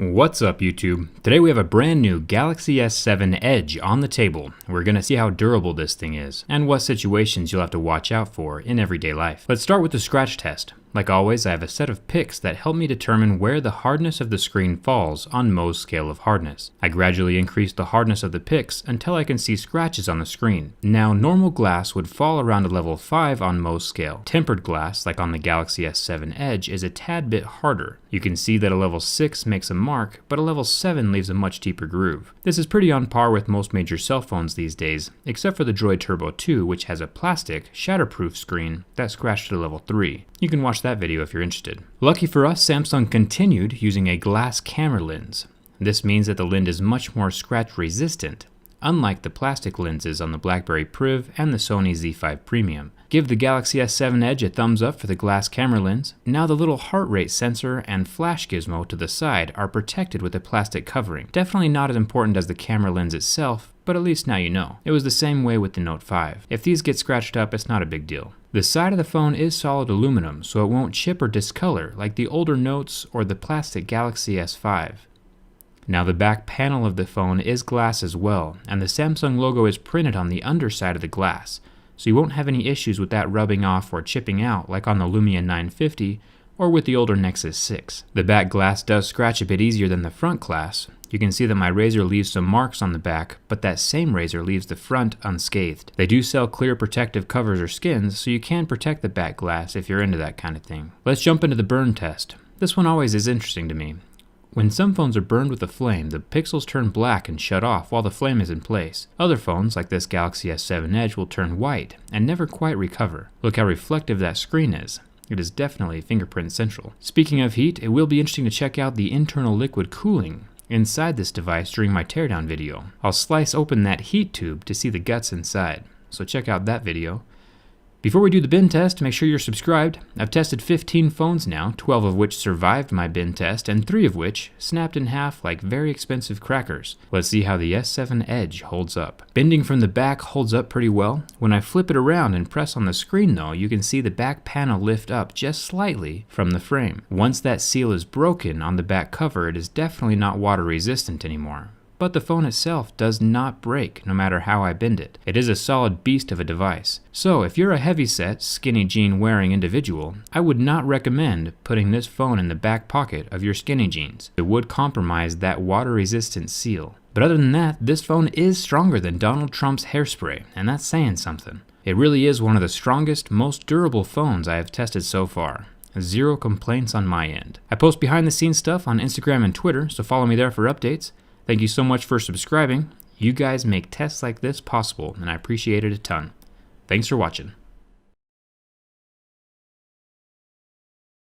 What's up YouTube? Today we have a brand new Galaxy S7 Edge on the table. We're going to see how durable this thing is, and what situations you'll have to watch out for in everyday life. Let's start with the scratch test. Like always, I have a set of picks that help me determine where the hardness of the screen falls on Mohs scale of hardness. I gradually increase the hardness of the picks until I can see scratches on the screen. Now, normal glass would fall around a level 5 on Mohs scale. Tempered glass, like on the Galaxy S7 Edge, is a tad bit harder. You can see that a level 6 makes a mark, but a level 7 leaves a much deeper groove. This is pretty on par with most major cell phones these days, except for the Droid Turbo 2, which has a plastic, shatterproof screen that scratched to level 3. You can watch that video if you're interested. Lucky for us, Samsung continued using a glass camera lens. This means that the lens is much more scratch resistant, unlike the plastic lenses on the BlackBerry Priv and the Sony Z5 Premium. Give the Galaxy S7 Edge a thumbs up for the glass camera lens. Now the little heart rate sensor and flash gizmo to the side are protected with a plastic covering. Definitely not as important as the camera lens itself, but at least now you know. It was the same way with the Note 5. If these get scratched up, it's not a big deal. The side of the phone is solid aluminum, so it won't chip or discolor like the older Notes or the plastic Galaxy S5. Now the back panel of the phone is glass as well, and the Samsung logo is printed on the underside of the glass, so you won't have any issues with that rubbing off or chipping out like on the Lumia 950 or with the older Nexus 6. The back glass does scratch a bit easier than the front glass. You can see that my razor leaves some marks on the back, but that same razor leaves the front unscathed. They do sell clear protective covers or skins, so you can protect the back glass if you're into that kind of thing. Let's jump into the burn test. This one always is interesting to me. When some phones are burned with a flame, the pixels turn black and shut off while the flame is in place. Other phones, like this Galaxy S7 Edge, will turn white and never quite recover. Look how reflective that screen is. It is definitely fingerprint central. Speaking of heat, it will be interesting to check out the internal liquid cooling inside this device during my teardown video. I'll slice open that heat tube to see the guts inside, so check out that video. Before we do the bin test, make sure you're subscribed. I've tested 15 phones now, 12 of which survived my bin test, and 3 of which snapped in half like very expensive crackers. Let's see how the S7 Edge holds up. Bending from the back holds up pretty well. When I flip it around and press on the screen though, you can see the back panel lift up just slightly from the frame. Once that seal is broken on the back cover, it is definitely not water resistant anymore. But the phone itself does not break no matter how I bend it. It is a solid beast of a device. So if you're a heavyset, skinny jean wearing individual, I would not recommend putting this phone in the back pocket of your skinny jeans. It would compromise that water resistant seal. But other than that, this phone is stronger than Donald Trump's hairspray, and that's saying something. It really is one of the strongest, most durable phones I have tested so far. Zero complaints on my end. I post behind the scenes stuff on Instagram and Twitter, so follow me there for updates. Thank you so much for subscribing. You guys make tests like this possible, and I appreciate it a ton. Thanks for watching.